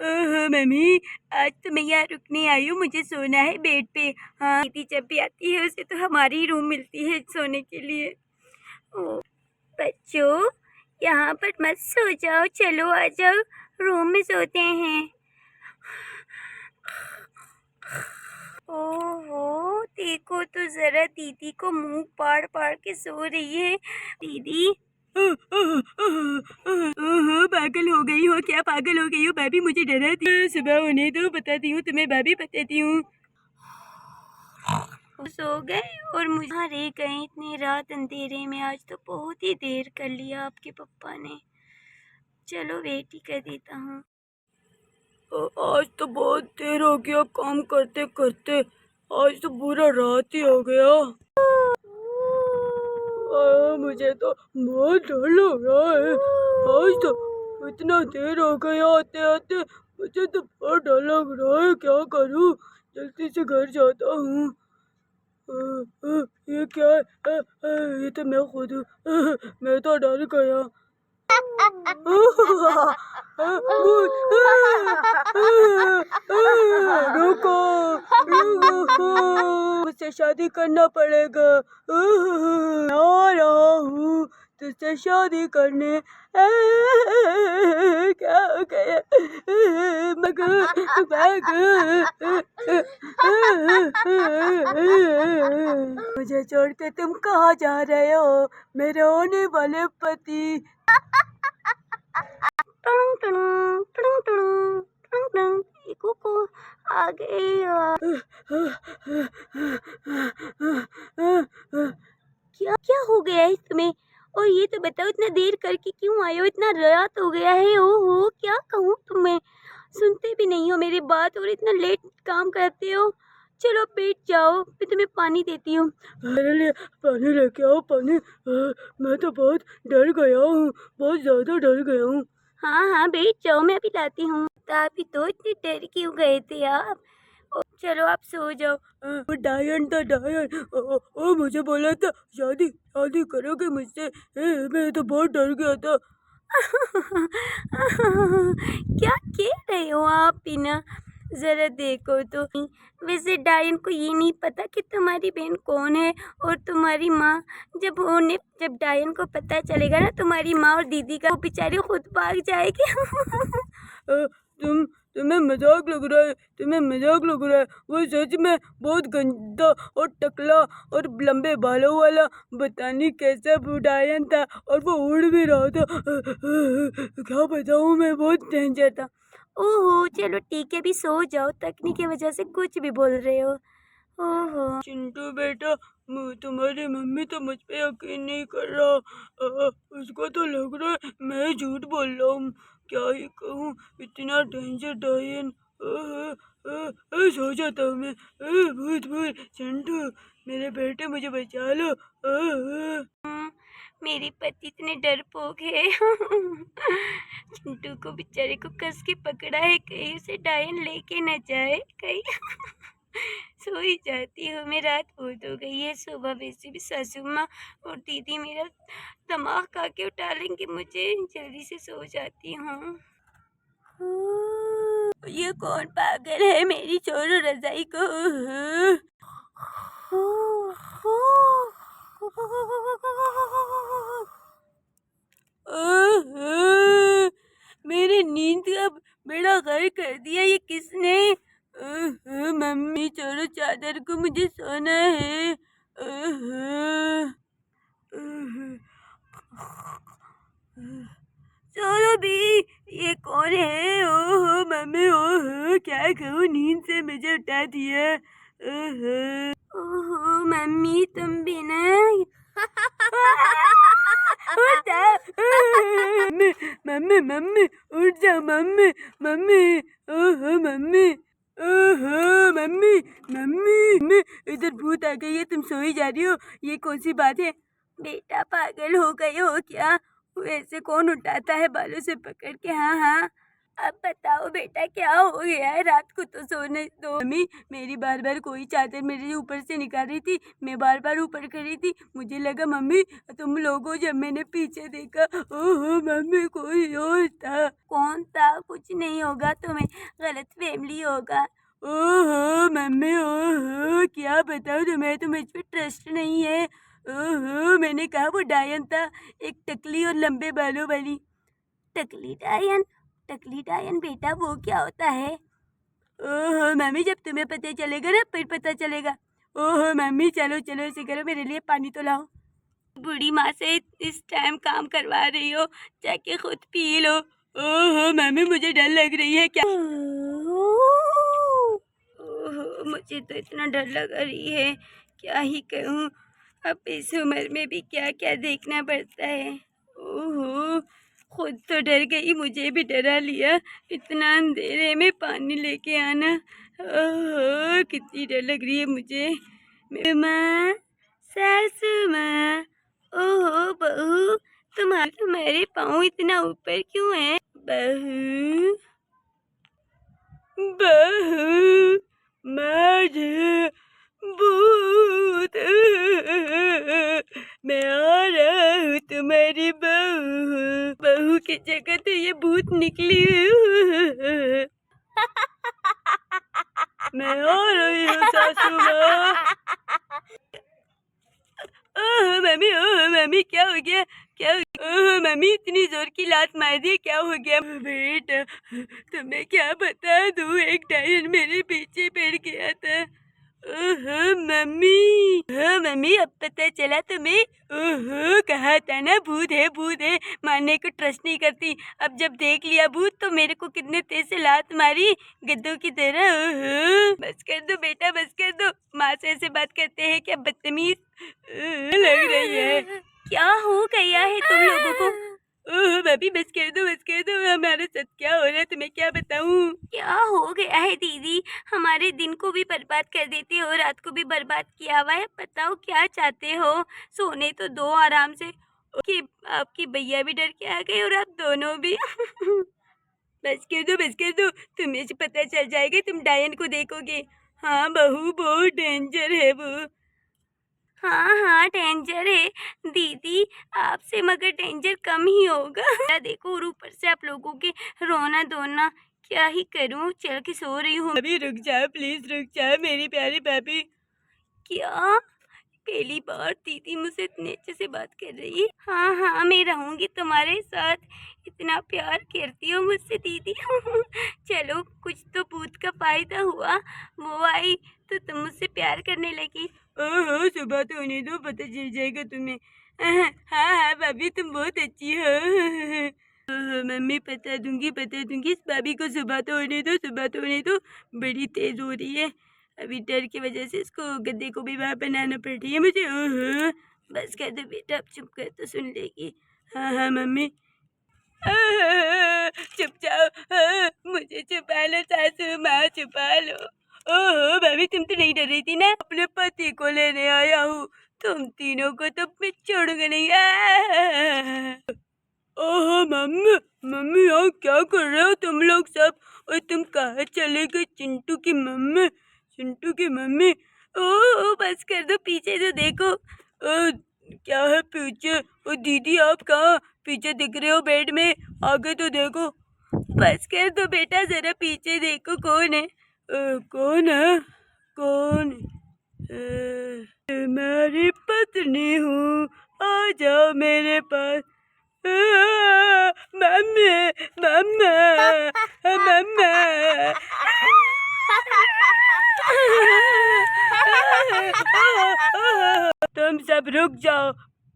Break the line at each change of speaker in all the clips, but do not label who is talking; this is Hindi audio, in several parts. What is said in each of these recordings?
ओहो मम्मी, आज तो मैं यहाँ रुकने आई हूँ, मुझे सोना है बेड पे। हाँ, दीदी जब भी आती है उसे तो हमारी ही रूम मिलती है सोने के लिए। ओ बच्चों, यहाँ पर मत सो जाओ, चलो आ जाओ, रूम में सोते हैं। ओहो, देखो तो जरा दीदी को मुंह पाड़ पाड़ के सो रही है। दीदी ओहो, पागल हो गई हो क्या? पागल हो गई हो भाभी? मुझे डराती हो। सुबह होने दो, बताती हूँ तुम्हें भाभी, बताती हूँ। सो गए और मुझे यहाँ रह गए इतनी रात अंधेरे में। आज तो बहुत ही देर कर लिया आपके पप्पा ने। चलो वेट ही कर देता हूँ। आज तो बहुत देर हो गया काम करते करते। आज तो पूरा रात ही हो गया। मुझे तो बहुत डर लग रहा है। आज तो इतना देर हो गया आते आते। मुझे तो बहुत डर लग रहा है, क्या करूँ? जल्दी से घर जाता हूँ। ये क्या है? ये तो मैं खुद हूँ। मैं तो डर गया। रुको रुको, मुझसे शादी करना पड़ेगा। आ रहा हूँ तुझसे शादी करने। क्या हो गया? मुझे छोड़ के तुम कहाँ जा रहे हो मेरे होने वाले पति? आ गए। क्या क्या हो गया है तुम्हें? और ये तो बताओ, इतना देर करके क्यों आए हो? इतना रात हो गया है। ओहो, क्या कहूँ तुम्हें, सुनते भी नहीं हो मेरी बात और इतना लेट काम करते हो। चलो बैठ जाओ, मैं तुम्हें पानी देती हूँ। मेरे लिए पानी लेके आओ, पानी। मैं तो बहुत डर गया हूँ, बहुत ज्यादा डर गया हूँ। हाँ हाँ बैठ जाओ, मैं अभी लाती हूँ। अभी तो इतनी डर क्यों गए थे आप? चलो आप सो जाओ। डायन था डायन। मुझे बोला था शादी शादी करोगे मुझसे। मैं तो बहुत डर गया था। क्या कह रहे हो आप बिना? जरा देखो तो। वैसे डायन को ये नहीं पता कि तुम्हारी बहन कौन है और तुम्हारी माँ। जब डायन को पता चलेगा ना तुम्हारी माँ और दीदी का, वो बेचारी खुद भाग जाएगी। तुम्हें मजाक लग रहा है, तुम्हें मजाक लग रहा है। वो सच में बहुत गंदा और टकला और लंबे बालों वाला पता नहीं कैसा डायन था, और वो उड़ भी रहा था। क्या बताऊँ, मैं बहुत डेंजर था। ओहो चलो ठीक है, अभी सो जाओ, तकनीक की वजह से कुछ भी बोल रहे हो। ओहो चिंटू बेटा, तुम्हारी मम्मी तो मुझ पे यकीन नहीं कर रहा। उसको तो लग रहा है मैं झूठ बोल रहा हूँ। क्या ही कहूँ, इतना डेंजर डायन। सो जाता हूँ मैं। भूत भूत चिंटू, मेरे बेटे मुझे बचा लो। मेरे पति इतने डरपोक है। चिंटू को बेचारे को कस के पकड़ा है, कहीं उसे डायन लेके न जाए कहीं। सो ही जाती हूँ मैं, रात बहुत हो गई है। सुबह वैसे भी सासू माँ और दीदी मेरा दिमाग खा के उठा लेंगे मुझे, जल्दी से सो जाती हूँ। ये कौन पागल है, मेरी छोड़ो रजाई को। मेरी नींद का बेड़ा गर्क कर दिया ये किसने? मम्मी छोड़ो चादर को, मुझे सोना है। चलो भी, ये कौन है? ओहो मम्मी, ओहो क्या कहूँ, नींद से मुझे उठा दिया। ओहो मम्मी, तुम भी ना। मम्मी मम्मी उठ जा, मम्मी मम्मी। ओहो मम्मी, ओहो मम्मी मम्मी, इधर भूत आ गई है, तुम सोई जा रही हो, ये कौन सी बात है? बेटा पागल हो गए हो क्या? वैसे कौन उठाता है बालों से पकड़ के? हाँ हाँ अब बताओ बेटा क्या हो गया है? रात को तो सोने दो। मम्मी मेरी बार बार कोई चादर मेरे ऊपर से निकाल रही थी, मैं बार बार ऊपर खड़ी थी, मुझे लगा मम्मी तुम लोगों, जब मैंने पीछे देखा ओहो मम्मी कोई और था। कौन था? कुछ नहीं होगा, तुम्हें गलत फैमिली होगा। ओहो मम्मी ओहो, क्या बताऊं तुम्हें, तो मुझ पे ट्रस्ट नहीं है। ओहो मैंने कहा वो डायन था, एक टकली और लंबे बालों वाली। टकली डायन? टकली डायन बेटा वो क्या होता है? ओहो मम्मी जब तुम्हें पता चलेगा ना फिर पता चलेगा। ओहो मम्मी चलो चलो ऐसे करो, मेरे लिए पानी तो लाओ। बूढ़ी माँ से इस टाइम काम करवा रही हो, जाके खुद पी लो। ओहो मम्मी मुझे डर लग रही है। क्या? ओहो मुझे तो इतना डर लग रही है, क्या ही कहूँ। अब इस उम्र में भी क्या क्या देखना पड़ता है। ओहो खुद तो डर गई, मुझे भी डरा लिया। इतना अंधेरे में पानी लेके आना, ओहो कितनी डर लग रही है मुझे। माँ, सासू माँ, ओहो बहू, तुम्हारे पाँव इतना ऊपर क्यों है? बहू बहू, मुझे भूत, मैं आ रहा हूँ तुम्हारी बहू। बहू की जगह तो ये भूत निकली। मैं आ रही हूँ सासू माँ। ओह मम्मी क्या हो गया? क्या हो गया? ओह मम्मी इतनी जोर की लात मार दी, क्या हो गया? बेटा तुम्हें क्या बता दूँ, एक डायन मेरे पीछे पड़ गया था। ओहो मम्मी, हाँ मम्मी अब पता चला तुम्हें? ओहो कहा था ना भूत है, मानने को ट्रस्ट नहीं करती। अब जब देख लिया भूत तो मेरे को कितने तेज से लात मारी, गद्दों की तरह। ओहो बस कर दो बेटा, बस कर दो। माँ से ऐसे बात करते हैं क्या, बदतमीज लग रही है। क्या हो गया है तुम लोगों को? ओह भाभी बस कर दो, हमारे साथ क्या हो रहा है तुम्हें क्या बताऊं? क्या हो गया है दीदी? हमारे दिन को भी बर्बाद कर देते हो, रात को भी बर्बाद किया हुआ है। बताओ क्या चाहते हो? सोने तो दो आराम से। कि आपकी भैया भी डर के आ गए और आप दोनों भी। बस कर दो, तुम्हें से पता चल जाएगा, तुम डायन को देखोगे। हाँ बहू बहुत डेंजर है वो। हाँ डेंजर है दीदी, आपसे मगर डेंजर कम ही होगा। देखो और ऊपर से आप लोगों के रोना धोना, क्या ही करूं, चल के सो रही हूँ। अभी रुक जाओ प्लीज, रुक जाओ मेरी प्यारी भाभी। क्या? पहली बार दीदी मुझसे इतने अच्छे से बात कर रही है। हाँ मैं रहूंगी तुम्हारे साथ, इतना प्यार करती हो मुझसे दीदी। चलो कुछ तो भूत का फायदा हुआ, वो आई तो तुम मुझसे प्यार करने लगी। ओहो सुबह तो होने दो, पता चल जाएगा तुम्हें। हाँ भाभी तुम बहुत अच्छी हो। ओहो मम्मी पता दूंगी, इस भाभी को सुबह तो होने दो, बड़ी तेज हो रही है। अभी डर की वजह से इसको गद्दे को भी वहाँ बनाना पड़ रही है मुझे। ओहो बस कर दो बेटा, अब चुप कर तो सुन लेगी। हाँ मम्मी। चुप जाओ, मुझे छुपा लो सासू माँ, छुपा लो। ओहो भाभी तुम तो नहीं डर रही थी ना? अपने पति को लेने आया हूँ, तुम तीनों को तो मैं छोड़ूंगा नहीं। ओहो मम्मी यहाँ क्या कर रहे हो तुम लोग सब? और तुम कहाँ चले गए चिंटू की मम्मी? ओह बस कर दो, पीछे तो देखो। क्या है पीछे? ओ दीदी आप कहाँ? पीछे दिख रहे हो बेड में, आगे तो देखो। बस कर दो बेटा, जरा पीछे देखो कौन है। कौन है? तुम्हारी पत्नी हूँ, आ जाओ मेरे पास। मम्मी मम्मा तुम सब रुक जाओ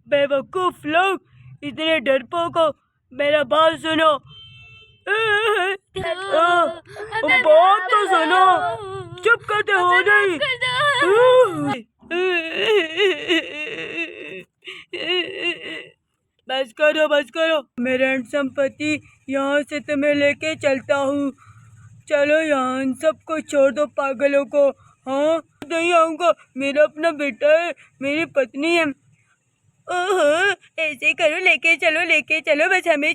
बेवकूफ लोग, इतने डरपोक हो। मेरा बात सुनो। बात तो सुनो, चुप करते हो नहीं? बस करो, मेरा हैंडसम पति यहाँ से तुम्हें लेके चलता हूँ। चलो यहाँ इन सबको छोड़ दो पागलों को। हाँ नहीं आऊंगा, मेरा अपना बेटा है, मेरी पत्नी है। ओहो ऐसे करो, लेके चलो, बस हमें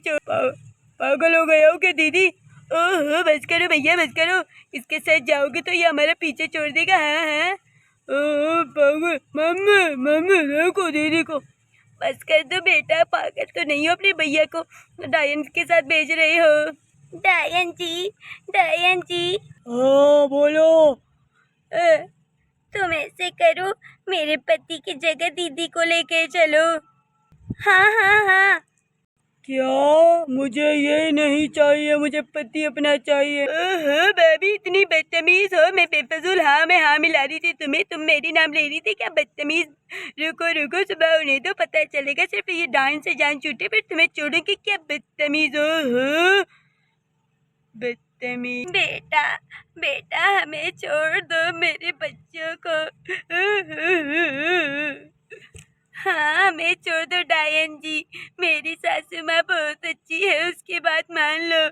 पागल हो गए हो क्या दीदी? ओहो बस करो भैया बस करो, इसके साथ जाओगे तो ये हमारा पीछे छोड़ देगा। हाँ हाँ मम्मी मम्मी देखो दीदी को। बस कर दो बेटा, पागल तो नहीं हो अपने भैया को डायन के साथ भेज रहे हो। डायन जी हाँ बोलो। तुम ऐसे करो, मेरे पति की जगह दीदी को लेके चलो। हाँ। क्या? मुझे ये नहीं चाहिए, मुझे पति अपना चाहिए। ओहो बेबी इतनी बदतमीज हो, मैं बेफजूल हाँ मैं हाँ मिला रही थी तुम्हें, तुम मेरी नाम ले रही थी क्या बदतमीज। रुको सुबह होने दो, पता चलेगा। सिर्फ ये डांस से जान छूटे फिर तुम्हें छोड़ूंगी क्या बदतमीज हो। बदतमीज। बेटा हमें छोड़ दो, मेरे बच्चों को। हाँ हमें छोड़ दो डायन जी, मेरी सासू माँ बहुत अच्छी है, उसकी बात मान लो।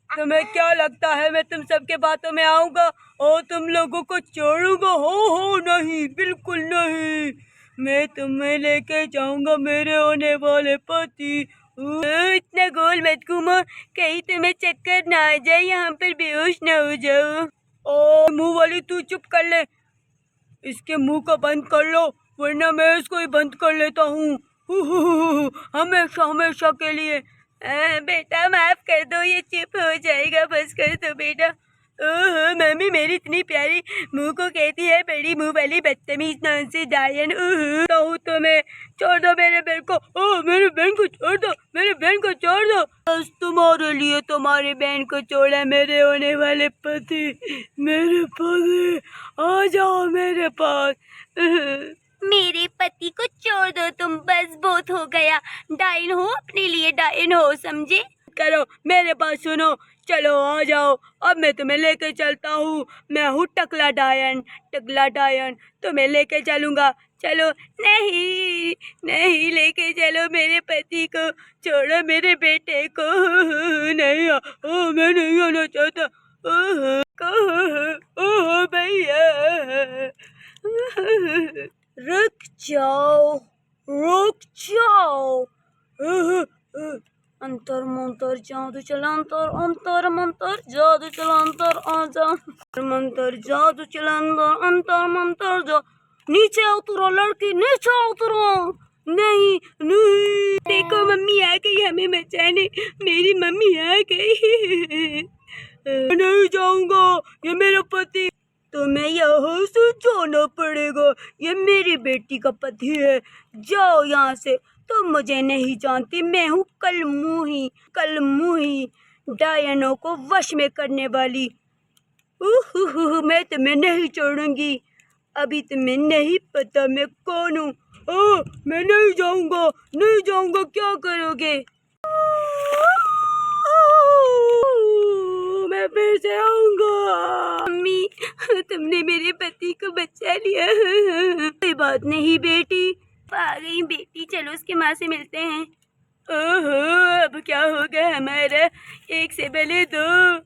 तुम्हें क्या लगता है मैं तुम सबके बातों में आऊंगा और तुम लोगों को छोड़ूंगा? हो नहीं, बिल्कुल नहीं। मैं तुम्हें लेके जाऊंगा मेरे होने वाले पति। इतना गोल मत घूमो, कहीं तुम्हें चक्कर ना आ जाए, यहाँ पर बेहोश ना हो जाओ। ओ मुंह वाली तू चुप कर ले, इसके मुंह को बंद कर लो वरना मैं इसको ही बंद कर लेता हूँ हमेशा के लिए। बेटा माफ कर दो, ये चुप हो जाएगा, बस कर दो बेटा। ओहो मम्मी मेरी इतनी प्यारी मुंह को कहती है बड़ी मुंह वाली बदतमीज नॉनसी डायन। कहूँ तो मैं छोड़ दो मेरे बहन को। ओह मेरे बहन को छोड़ दो, मेरे बहन को छोड़ दो। बस तुम्हारे लिए तुम्हारी बहन को छोड़ा, मेरे होने वाले पति, मेरे पति आ जाओ मेरे पास। मेरे पति को छोड़ दो तुम, बस बहुत हो गया। डायन हो अपने लिए, डायन हो समझे। करो मेरे पास सुनो, चलो आ जाओ, अब मैं तुम्हें लेके चलता हूँ। मैं हूँ टकला डायन तुम्हें लेके चलूंगा। चलो। नहीं लेके चलो मेरे पति को, छोड़ो मेरे बेटे को। नहीं मैं नहीं आना चाहता। ओहो भैया रुक जाओ। अंतर मंतर जादू चला अंतर मंतर जादू चला अंतर आजा मंतर जादू चला अंतर मंतर जा। नीचे उतरो लड़की, नीचे उतरो। नहीं देखो मम्मी आ गई हमें बचाने, मेरी मम्मी आ गई। नहीं जाऊंगा, ये मेरा पति। तुम्हें यहाँ से जाना पड़ेगा, ये मेरी बेटी का पति है। जाओ यहाँ से, तुम मुझे नहीं जानती, मैं हूँ कलमुही डायनों को वश में करने वाली। मैं तुम्हें नहीं छोड़ूंगी, अभी तुम्हें नहीं पता मैं कौन हूँ। मैं नहीं जाऊंगा, क्या करोगे? मैं फिर से आऊंगा। मम्मी तुमने मेरे पति को बचा लिया। कोई बात नहीं बेटी, आ गई बेटी, चलो उसकी माँ से मिलते हैं। ओहो अब क्या होगा हमारा, एक से भले दो।